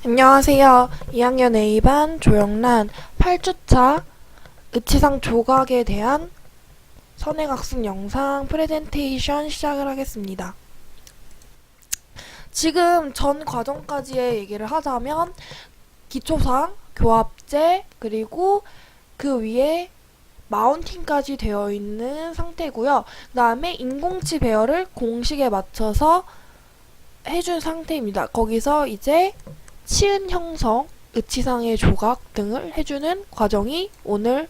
안녕하세요. 2학년 A반 조영란 8주차 의치상 조각에 대한 선행학습 영상 프레젠테이션 시작을 하겠습니다. 지금 전 과정까지의 얘기를 하자면 기초상, 교합제, 그리고 그 위에 마운팅까지 되어 있는 상태고요. 그 다음에 인공치 배열을 공식에 맞춰서 해준 상태입니다. 거기서 이제 치은 형성, 의치상의 조각 등을 해주는 과정이 오늘의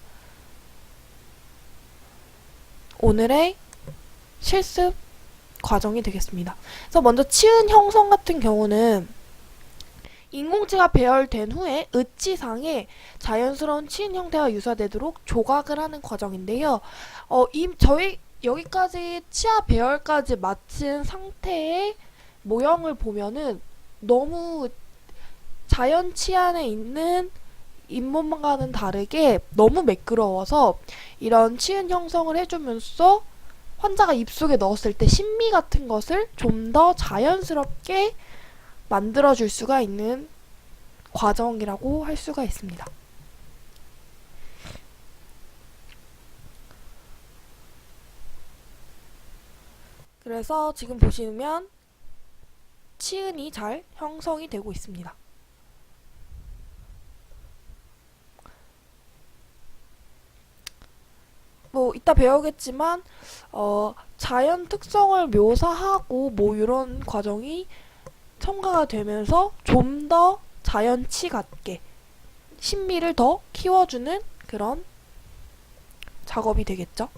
실습 과정이 되겠습니다. 그래서 먼저 치은 형성 같은 경우는 인공치가 배열된 후에 의치상에 자연스러운 치은 형태가 유사되도록 조각을 하는 과정인데요. 저희 여기까지 치아 배열까지 마친 상태의 모형을 보면은 너무 자연 치안에 있는 잇몸과는 다르게 너무 매끄러워서 이런 치은 형성을 해주면서 환자가 입속에 넣었을 때 신미 같은 것을 좀 더 자연스럽게 만들어줄 수가 있는 과정이라고 할 수가 있습니다. 그래서 지금 보시면 치은이 잘 형성이 되고 있습니다. 뭐 이따 배우겠지만 자연 특성을 묘사하고 뭐 이런 과정이 첨가가 되면서 좀 더 자연치 같게 신미를 더 키워주는 그런 작업이 되겠죠.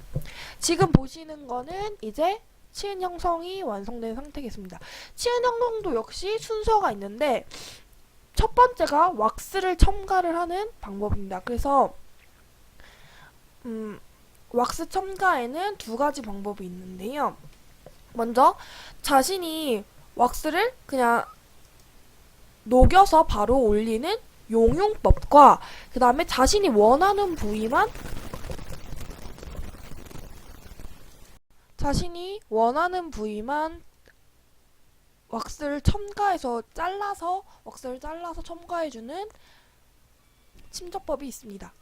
지금 보시는 거는 이제 치은 형성이 완성된 상태겠습니다. 치은 형성도 역시 순서가 있는데 첫 번째가 왁스를 첨가를 하는 방법입니다. 그래서 왁스 첨가에는 두 가지 방법이 있는데요. 먼저 자신이 왁스를 그냥 녹여서 바로 올리는 용융법과 그 다음에 자신이 원하는 부위만 왁스를 첨가해서 왁스를 잘라서 첨가해주는 침접법이 있습니다.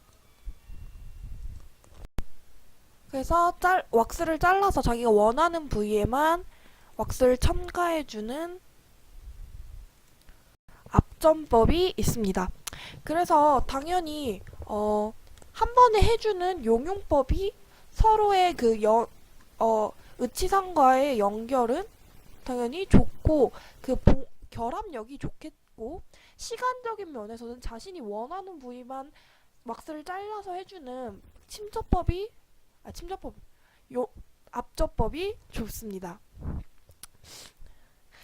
그래서 왁스를 잘라서 자기가 원하는 부위에만 왁스를 첨가해주는 압점법이 있습니다. 그래서 당연히 한 번에 해주는 용융법이 서로의 의치상과의 연결은 당연히 좋고 결합력이 좋겠고 시간적인 면에서는 자신이 원하는 부위만 왁스를 잘라서 해주는 압접법이 좋습니다.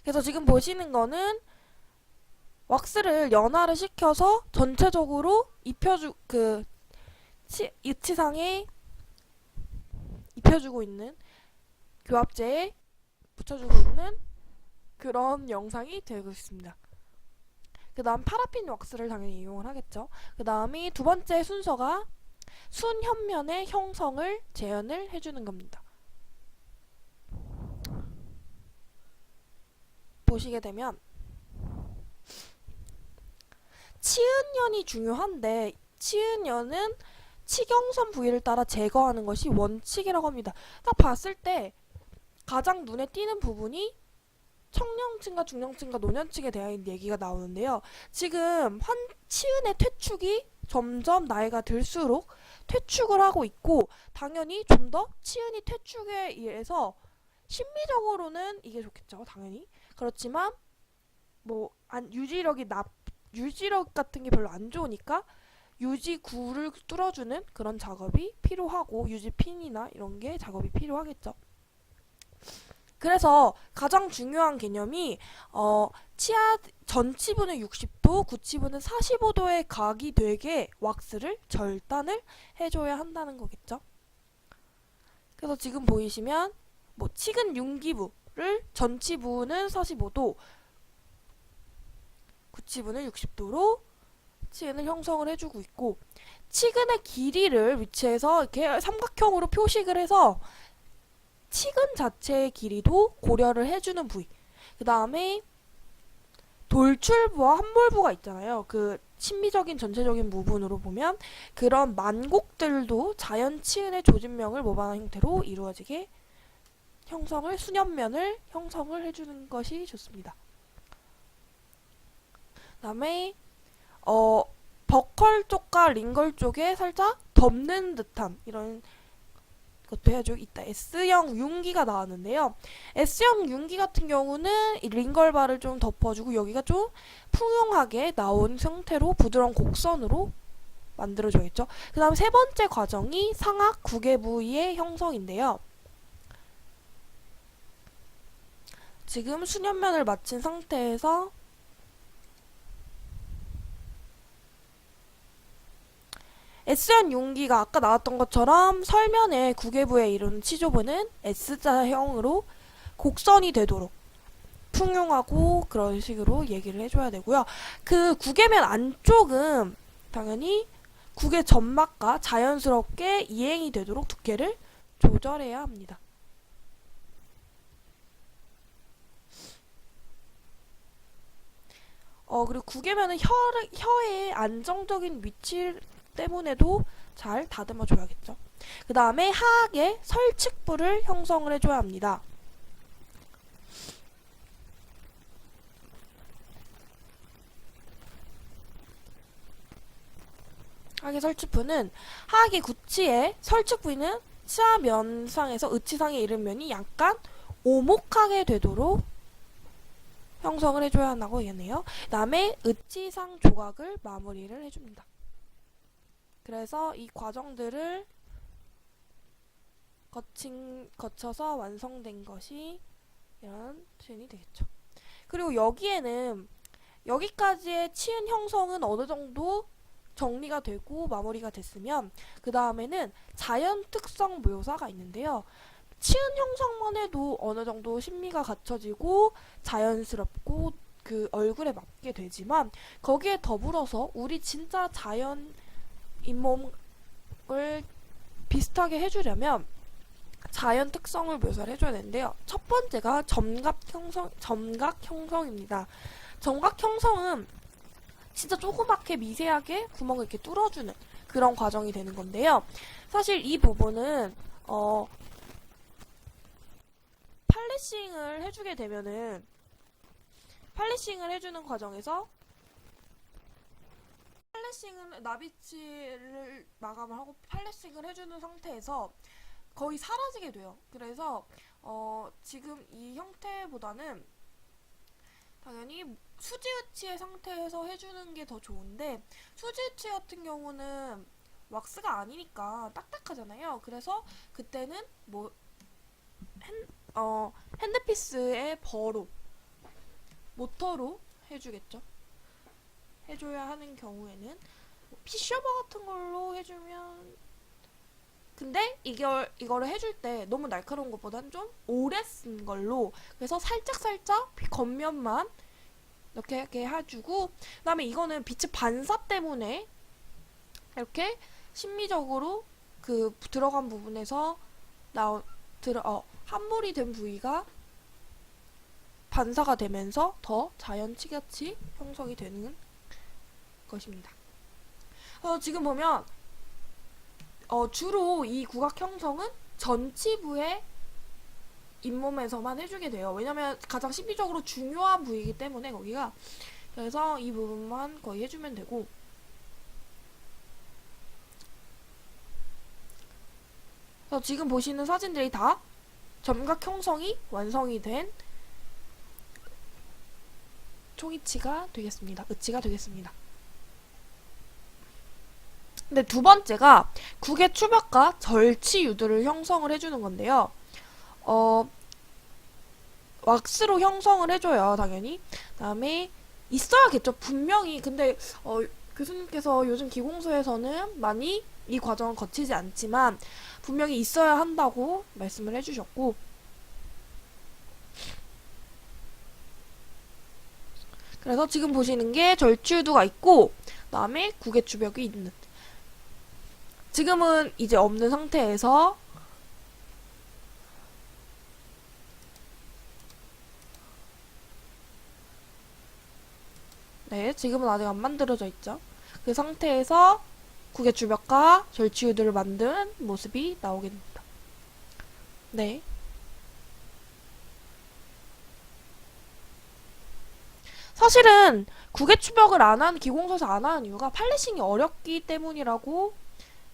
그래서 지금 보시는 거는 왁스를 연화를 시켜서 전체적으로 의치상에 입혀주고 있는 교합제에 붙여주고 있는 그런 영상이 되고 있습니다. 그 다음 파라핀 왁스를 당연히 이용을 하겠죠. 그 다음이 두 번째 순서가 순현면의 형성을 재현을 해주는 겁니다. 보시게 되면 치은연이 중요한데 치은연은 치경선 부위를 따라 제거하는 것이 원칙이라고 합니다. 딱 봤을 때 가장 눈에 띄는 부분이 청년층과 중년층과 노년층에 대한 얘기가 나오는데요. 지금 치은의 퇴축이 점점 나이가 들수록 퇴축을 하고 있고 당연히 좀 더 치은이 퇴축에 의해서 심미적으로는 이게 좋겠죠. 당연히. 그렇지만 뭐 유지력 같은 게 별로 안 좋으니까 유지구를 뚫어주는 그런 작업이 필요하고 유지핀이나 이런 게 작업이 필요하겠죠. 그래서 가장 중요한 개념이 치아 전치부는 60도, 구치부는 45도의 각이 되게 왁스를 절단을 해줘야 한다는 거겠죠. 그래서 지금 보이시면 뭐 치근 융기부를 전치부는 45도, 구치부는 60도로 치근을 형성을 해주고 있고 치근의 길이를 위치해서 이렇게 삼각형으로 표식을 해서 치근 자체의 길이도 고려를 해주는 부위. 그 다음에 돌출부와 함몰부가 있잖아요. 그 심미적인 전체적인 부분으로 보면 그런 만곡들도 자연 치은의 조직명을 모방한 형태로 이루어지게 수념면을 형성을 해주는 것이 좋습니다. 그다음에 버컬 쪽과 링걸 쪽에 살짝 덮는 듯한 이런 것도 해가지고 있다. S형 융기가 나왔는데요. S형 융기 같은 경우는 이 링걸바를 좀 덮어주고 여기가 좀 풍용하게 나온 형태로 부드러운 곡선으로 만들어져있죠. 그 다음 세 번째 과정이 상악 구개 부위의 형성인데요. 지금 수념면을 마친 상태에서 S형 융기가 아까 나왔던 것처럼 설면의 구개부에 이루는 치조부는 S자형으로 곡선이 되도록 풍용하고 그런 식으로 얘기를 해줘야 되고요. 그 구개면 안쪽은 당연히 구개 점막과 자연스럽게 이행이 되도록 두께를 조절해야 합니다. 그리고 구개면은 혀의 안정적인 위치 때문에도 잘 다듬어 줘야겠죠. 그 다음에 하악의 설측부를 형성을 해줘야 합니다. 하악의 설측부는 하악의 구치의 설측부위는 치아면상에서 의치상에 이른 면이 약간 오목하게 되도록 형성을 해줘야 한다고 얘기했네요. 그 다음에 의치상 조각을 마무리를 해줍니다. 그래서 이 과정들을 거쳐서 완성된 것이 이런 치은이 되겠죠. 그리고 여기에는 여기까지의 치은 형성은 어느 정도 정리가 되고 마무리가 됐으면 그 다음에는 자연 특성 묘사가 있는데요. 치은 형성만 해도 어느 정도 심미가 갖춰지고 자연스럽고 그 얼굴에 맞게 되지만 거기에 더불어서 우리 진짜 자연 잇몸을 비슷하게 해주려면 자연 특성을 묘사를 해줘야 되는데요. 첫 번째가 점각 형성입니다. 점각 형성은 진짜 조그맣게 미세하게 구멍을 이렇게 뚫어주는 그런 과정이 되는 건데요. 사실 이 부분은 팔레싱을 해주게 되면은 팔레싱을 해주는 과정에서 팔레싱은 나비치를 마감을 하고 팔레싱을 해주는 상태에서 거의 사라지게 돼요. 그래서 지금 이 형태보다는 당연히 수지우치의 상태에서 해주는 게 더 좋은데 수지우치 같은 경우는 왁스가 아니니까 딱딱하잖아요. 그래서 그때는 뭐 핸드피스의 버로 모터로 해주겠죠. 해줘야 하는 경우에는 피셔버 같은 걸로 해주면 근데 이거를 해줄 때 너무 날카로운 것보단 좀 오래 쓴 걸로 그래서 살짝 겉면만 이렇게 해주고 그 다음에 이거는 빛의 반사 때문에 이렇게 심미적으로 그 들어간 부분에서 함몰이 된 부위가 반사가 되면서 더 자연치같이 형성이 되는 것입니다. 지금 보면 주로 이 구각 형성은 전치부의 잇몸에서만 해주게 돼요. 왜냐면 가장 심리적으로 중요한 부위이기 때문에 거기가 그래서 이 부분만 거의 해주면 되고 그래서 지금 보시는 사진들이 다 점각 형성이 완성이 된 총이치가 되겠습니다. 의치가 되겠습니다. 근데 두 번째가 국의 추벽과 절치 유두를 형성을 해주는 건데요. 왁스로 형성을 해줘요, 당연히. 그다음에 있어야겠죠, 분명히. 근데 교수님께서 요즘 기공소에서는 많이 이 과정을 거치지 않지만 분명히 있어야 한다고 말씀을 해주셨고 그래서 지금 보시는 게 절취유두가 있고 그다음에 국의 추벽이 있는 지금은 이제 없는 상태에서 네, 지금은 아직 안 만들어져 있죠. 그 상태에서 국의 주벽과 절치유들을 만든 모습이 나오게 됩니다. 네. 사실은 국의 추벽을 안 한, 기공서에서 안 하는 이유가 팔레싱이 어렵기 때문이라고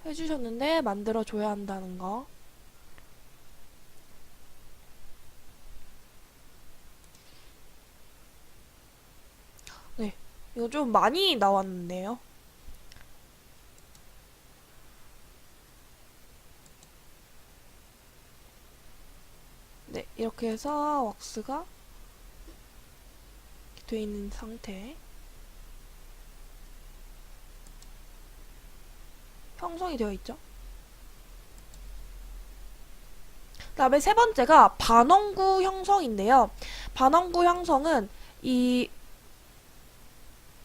해주셨는데, 만들어줘야 한다는 거. 네. 이거 좀 많이 나왔는데요. 네, 이렇게 해서 왁스가 되어 있는 상태. 형성이 되어 있죠. 그 다음에 세 번째가 반원구 형성인데요. 반원구 형성은 이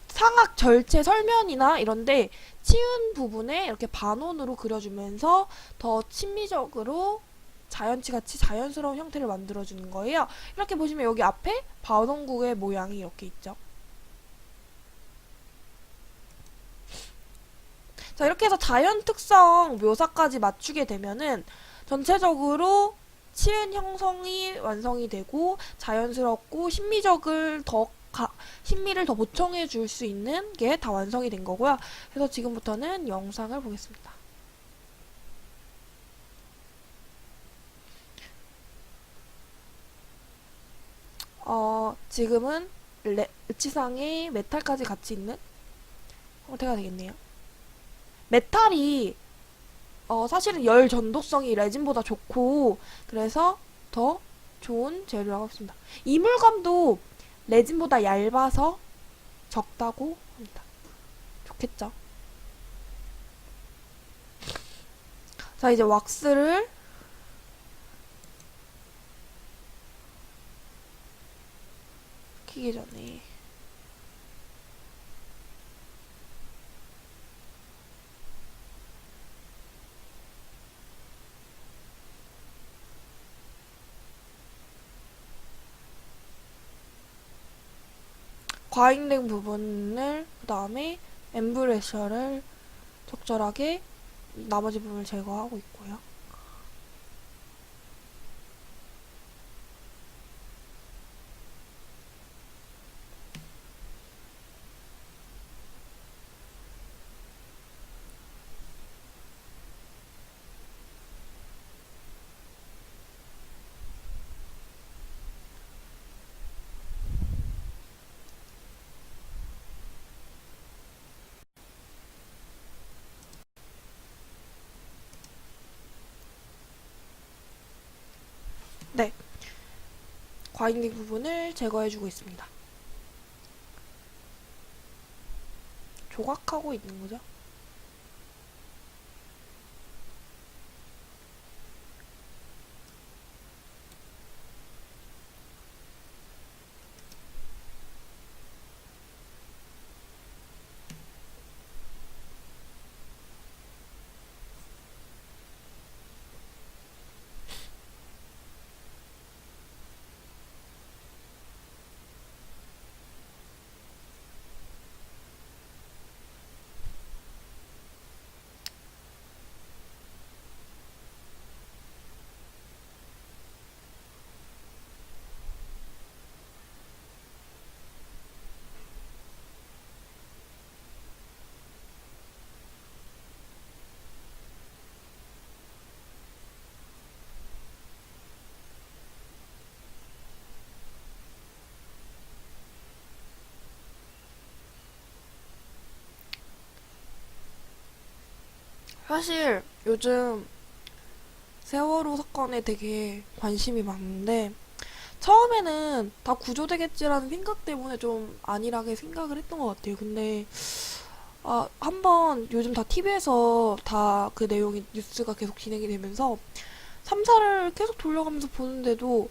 상악 절체 설면이나 이런데 치운 부분에 이렇게 반원으로 그려주면서 더 친미적으로 자연치같이 자연스러운 형태를 만들어주는 거예요. 이렇게 보시면 여기 앞에 반원구의 모양이 이렇게 있죠. 자, 이렇게 해서 자연 특성 묘사까지 맞추게 되면은 전체적으로 치은 형성이 완성이 되고 자연스럽고 신미를 더 보충해 줄 수 있는 게 다 완성이 된 거고요. 그래서 지금부터는 영상을 보겠습니다. 지금은 르치상에 메탈까지 같이 있는 형태가 되겠네요. 메탈이 사실은 열 전도성이 레진보다 좋고 그래서 더 좋은 재료라고 했습니다. 이물감도 레진보다 얇아서 적다고 합니다. 좋겠죠? 자, 이제 왁스를 키기 전에 과잉된 부분을 그 다음에 엠브레셔를 적절하게 나머지 부분을 제거하고 있고요. 네, 과잉된 부분을 제거해주고 있습니다. 조각하고 있는 거죠. 사실 요즘 세월호 사건에 되게 관심이 많은데 처음에는 다 구조되겠지라는 생각 때문에 좀 안일하게 생각을 했던 것 같아요. 근데 한번 요즘 다 TV에서 다 그 내용이 뉴스가 계속 진행이 되면서 3사를 계속 돌려가면서 보는데도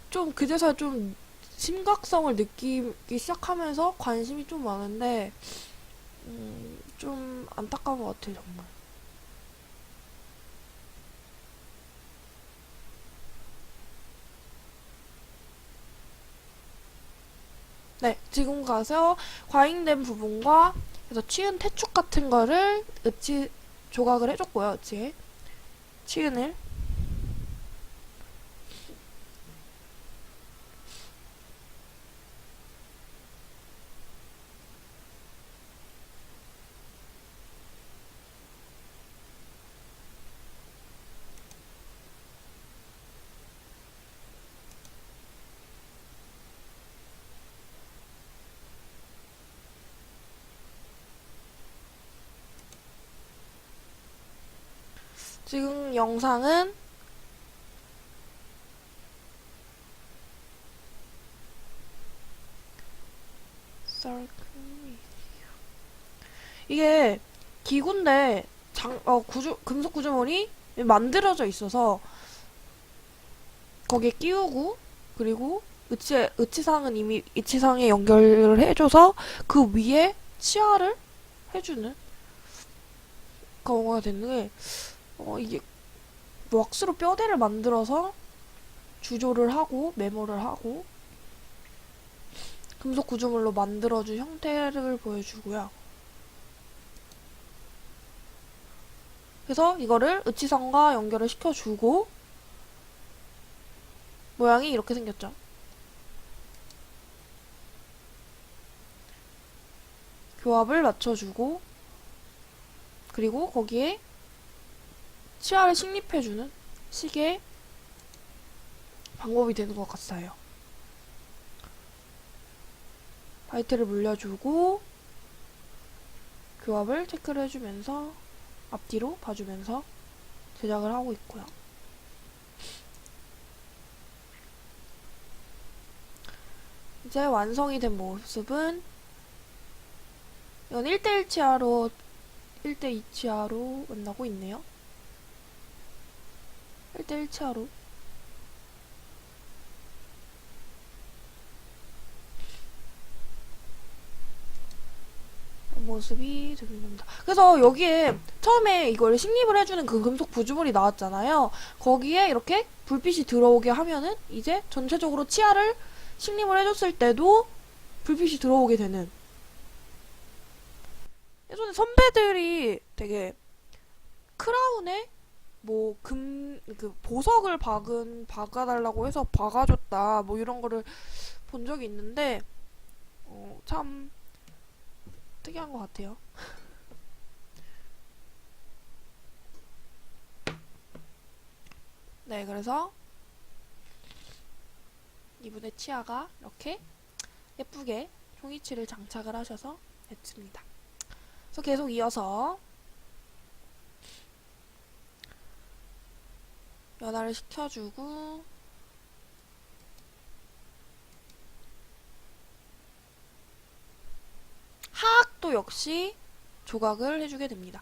좀 그제서야 좀 심각성을 느끼기 시작하면서 관심이 좀 많은데 좀 안타까운 것 같아요, 정말. 네, 지금 가서 과잉된 부분과 그래서 치은 태축 같은 거를 조각을 해줬고요. 치은을. 지금 영상은 이게 기구인데 금속 구조물이 만들어져 있어서 거기에 끼우고 그리고 의치상은 이미 의치상에 연결을 해줘서 그 위에 치아를 해주는 경우가 되는 게 이게 왁스로 뼈대를 만들어서 주조를 하고 메모를 하고 금속 구조물로 만들어준 형태를 보여주고요. 그래서 이거를 의치상과 연결을 시켜주고 모양이 이렇게 생겼죠. 교합을 맞춰주고 그리고 거기에 치아를 식립해주는 식의 방법이 되는 것 같아요. 바이트를 물려주고 교합을 체크를 해주면서 앞뒤로 봐주면서 제작을 하고 있고요. 이제 완성이 된 모습은 이건 1대1 치아로 1대2 치아로 만나고 있네요. 1대1 치아로 모습이 됩니다. 그래서 여기에 처음에 이걸 식립을 해주는 그 금속 구조물이 나왔잖아요. 거기에 이렇게 불빛이 들어오게 하면은 이제 전체적으로 치아를 식립을 해줬을 때도 불빛이 들어오게 되는. 예전에 선배들이 되게 크라운에 뭐 보석을 박아달라고 해서 박아줬다 뭐 이런 거를 본 적이 있는데 참 특이한 것 같아요. 네, 그래서 이분의 치아가 이렇게 예쁘게 종이치를 장착을 하셔서 됐습니다. 그래서 계속 이어서 연화를 시켜주고 하악도 역시 조각을 해주게 됩니다.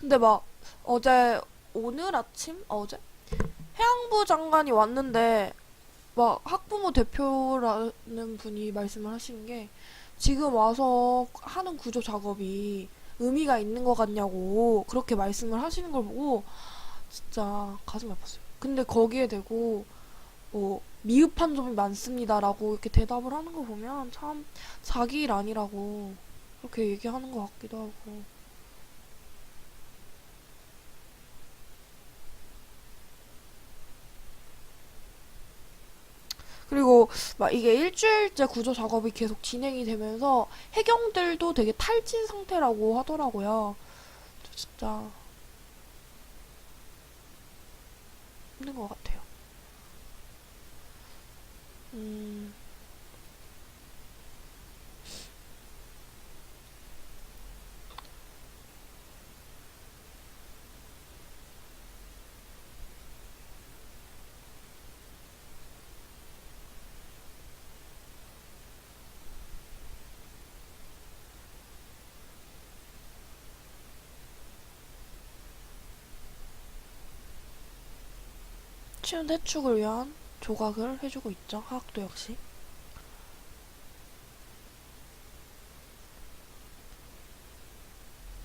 근데 막 오늘 아침? 어제? 해양부 장관이 왔는데 막 학부모 대표라는 분이 말씀을 하신 게 지금 와서 하는 구조 작업이 의미가 있는 것 같냐고 그렇게 말씀을 하시는 걸 보고 진짜 가슴 아팠어요. 근데 거기에 대고 미흡한 점이 많습니다라고 이렇게 대답을 하는 거 보면 참 자기 일 아니라고 그렇게 얘기하는 것 같기도 하고. 그리고 막 이게 일주일째 구조 작업이 계속 진행이 되면서 해경들도 되게 탈진 상태라고 하더라고요. 진짜 힘든 것 같아요. 음, 치운 해축을 위한 조각을 해주고 있죠. 화학도 역시.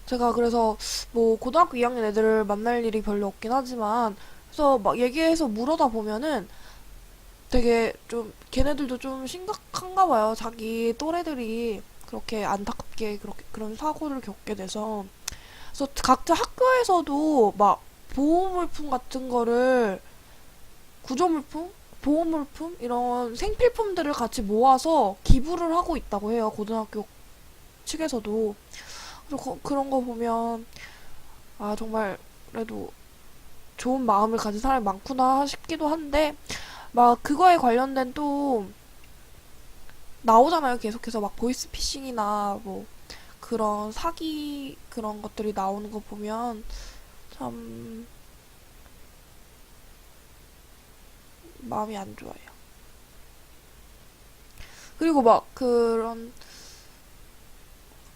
제가 그래서 뭐 고등학교 2학년 애들을 만날 일이 별로 없긴 하지만 그래서 막 얘기해서 물어다 보면은 되게 좀 걔네들도 좀 심각한가 봐요. 자기 또래들이 그렇게 안타깝게 그렇게 그런 사고를 겪게 돼서 그래서 각자 학교에서도 막 보호물품 같은 거를 구조물품, 보호물품 이런 생필품들을 같이 모아서 기부를 하고 있다고 해요. 고등학교 측에서도. 그래서 그런 거 보면 아 정말 그래도 좋은 마음을 가진 사람이 많구나 싶기도 한데 막 그거에 관련된 또 나오잖아요. 계속해서 막 보이스피싱이나 뭐 그런 사기 그런 것들이 나오는 거 보면 참 마음이 안 좋아요. 그리고 막 그런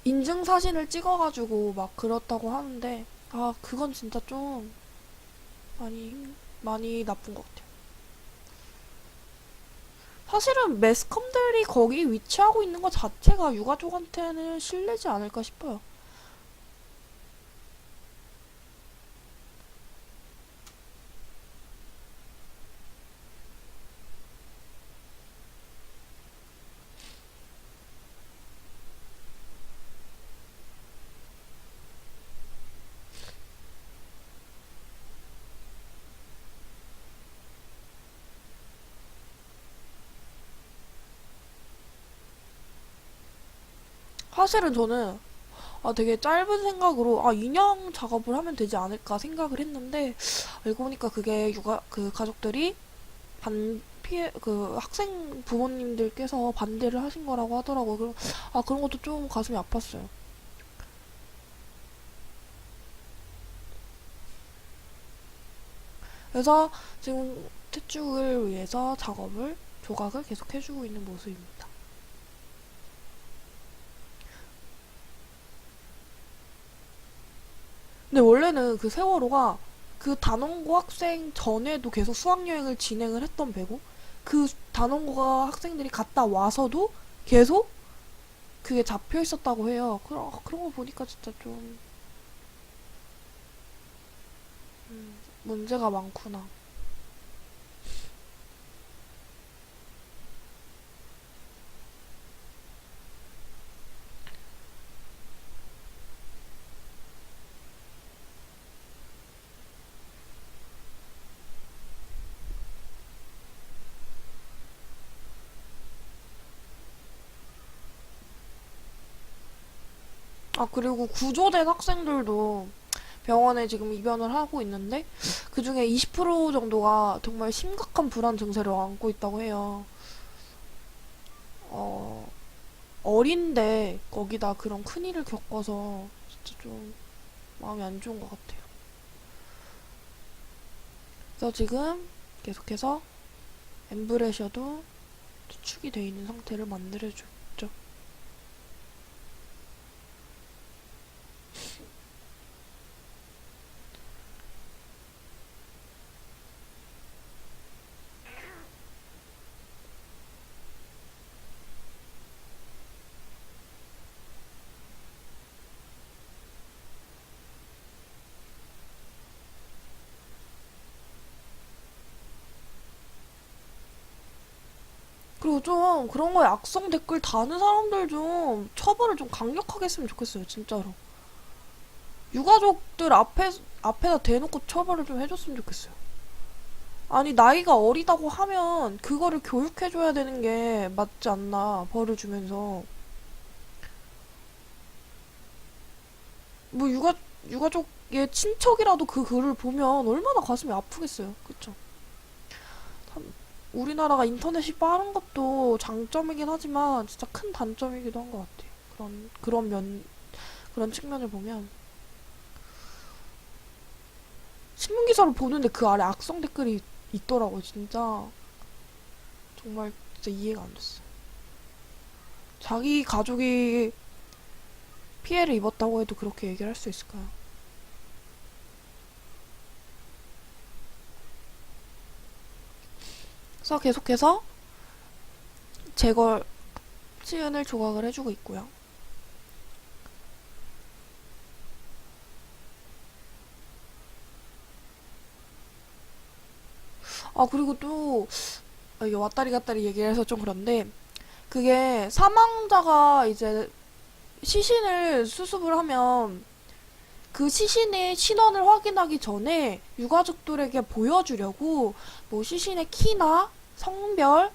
인증 사진을 찍어가지고 막 그렇다고 하는데 아 그건 진짜 좀 많이 나쁜 것 같아요. 사실은 매스컴들이 거기 위치하고 있는 것 자체가 유가족한테는 실례지 않을까 싶어요. 사실은 저는 되게 짧은 생각으로 인형 작업을 하면 되지 않을까 생각을 했는데 알고 보니까 그게 그 가족들이 피해 그 학생 부모님들께서 반대를 하신 거라고 하더라고요. 그런 것도 좀 가슴이 아팠어요. 그래서 지금 퇴축을 위해서 조각을 계속 해주고 있는 모습입니다. 근데 원래는 그 세월호가 그 단원고 학생 전에도 계속 수학여행을 진행을 했던 배고 그 단원고가 학생들이 갔다 와서도 계속 그게 잡혀 있었다고 해요. 그런 거 보니까 진짜 좀 문제가 많구나. 그리고 구조된 학생들도 병원에 지금 입원을 하고 있는데 그중에 20% 정도가 정말 심각한 불안 증세를 안고 있다고 해요. 어, 어린데 거기다 그런 큰일을 겪어서 진짜 좀 마음이 안 좋은 것 같아요. 그래서 지금 계속해서 엠브레셔도 추측이 돼 있는 상태를 만들어줬죠. 그리고 좀 그런 거에 악성 댓글 다는 사람들 좀 처벌을 좀 강력하게 했으면 좋겠어요, 진짜로. 유가족들 앞에다 대놓고 처벌을 좀 해줬으면 좋겠어요. 아니, 나이가 어리다고 하면 그거를 교육해줘야 되는 게 맞지 않나, 벌을 주면서. 뭐, 유가족의 친척이라도 그 글을 보면 얼마나 가슴이 아프겠어요. 그쵸? 참, 우리나라가 인터넷이 빠른 것도 장점이긴 하지만 진짜 큰 단점이기도 한 것 같아요. 그런 측면을 보면. 신문기사를 보는데 그 아래 악성 댓글이 있더라고요. 진짜 정말 진짜 이해가 안 됐어요. 자기 가족이 피해를 입었다고 해도 그렇게 얘기를 할 수 있을까요? 그래서 계속해서 제거 치은을 조각을 해주고 있고요. 아, 그리고 또, 이게 왔다리 갔다리 얘기를 해서 좀 그런데, 그게 사망자가 이제 시신을 수습을 하면 그 시신의 신원을 확인하기 전에 유가족들에게 보여주려고 뭐 시신의 키나 성별,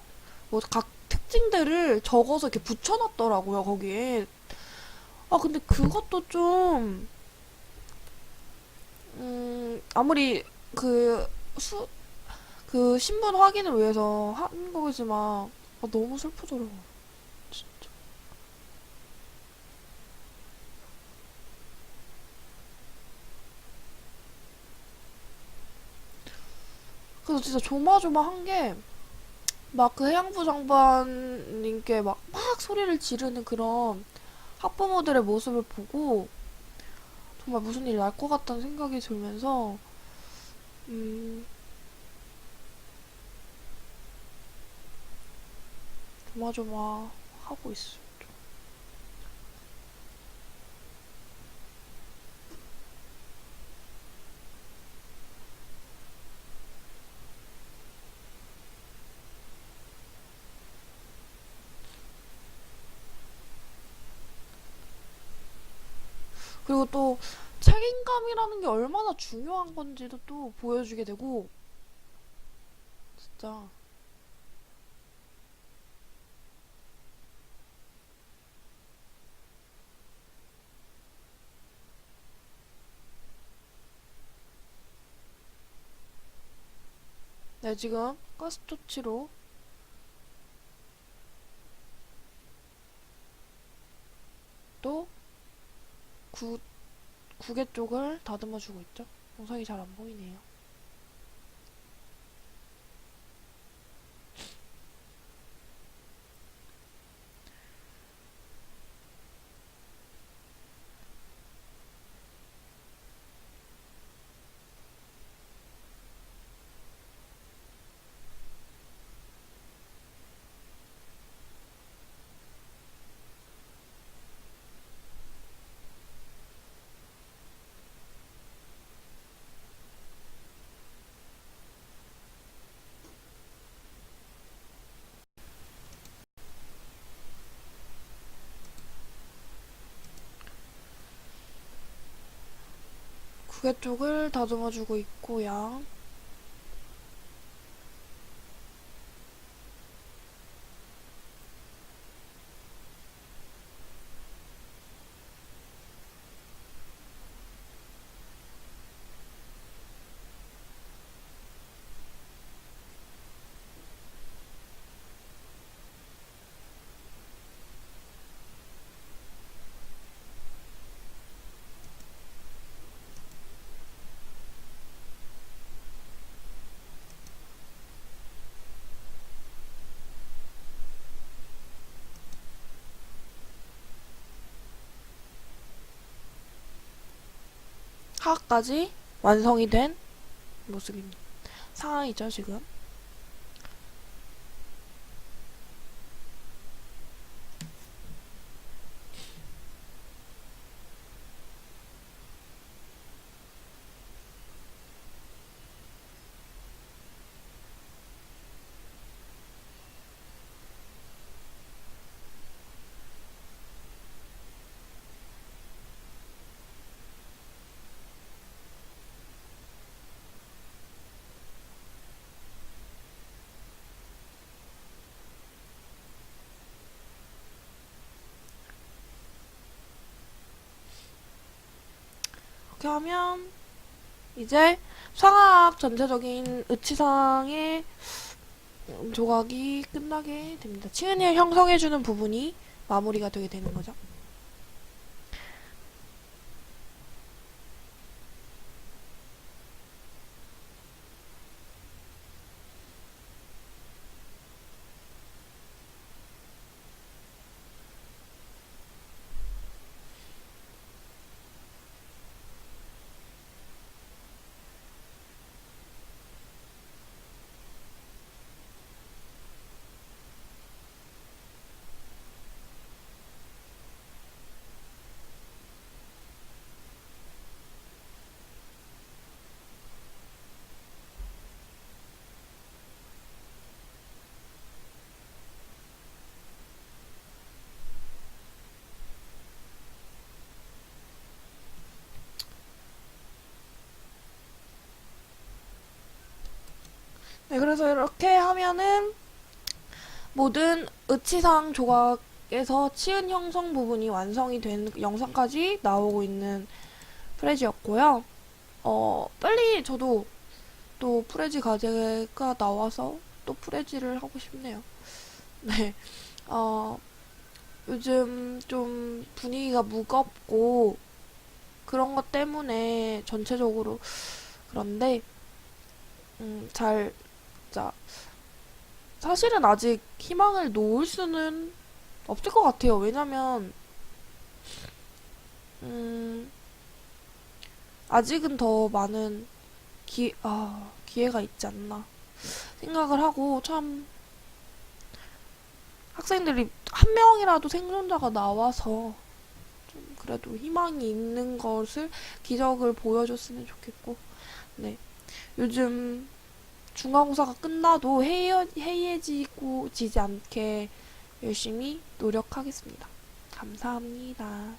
뭐 각 특징들을 적어서 이렇게 붙여놨더라고요, 거기에. 아, 근데 그것도 좀, 아무리 그, 그 신분 확인을 위해서 한 거지만, 너무 슬프더라고, 진짜. 그래서 진짜 조마조마한 게, 막 그 해양부 장관님께 막 소리를 지르는 그런 학부모들의 모습을 보고, 정말 무슨 일이 날 것 같다는 생각이 들면서, 음, 조마조마하고 있어요. 그리고 또 책임감이라는 게 얼마나 중요한 건지도 또 보여주게 되고, 진짜. 네, 지금 가스토치로 또 구, 구개 쪽을 다듬어주고 있죠. 영상이 잘 안 보이네요. 구개 쪽을 다듬어주고 있고요. 하악까지 완성이 된 모습입니다. 상황이죠, 지금. 이렇게 하면 이제 상하악 전체적인 의치상의 조각이 끝나게 됩니다. 치은이를 형성해주는 부분이 마무리가 되게 되는 거죠. 그래서 이렇게 하면은 모든 의치상 조각에서 치은 형성 부분이 완성이 된 영상까지 나오고 있는 프레지였고요. 빨리 저도 또 프레지 과제가 나와서 또 프레지를 하고 싶네요. 네. 요즘 좀 분위기가 무겁고 그런 것 때문에 전체적으로 그런데 잘 자, 사실은 아직 희망을 놓을 수는 없을 것 같아요. 왜냐면 아직은 더 많은 기회가 있지 않나 생각을 하고 참 학생들이 한 명이라도 생존자가 나와서 좀 그래도 희망이 있는 것을 기적을 보여줬으면 좋겠고 네 요즘 중간고사가 끝나도 해이해지고 지지 않게 열심히 노력하겠습니다. 감사합니다.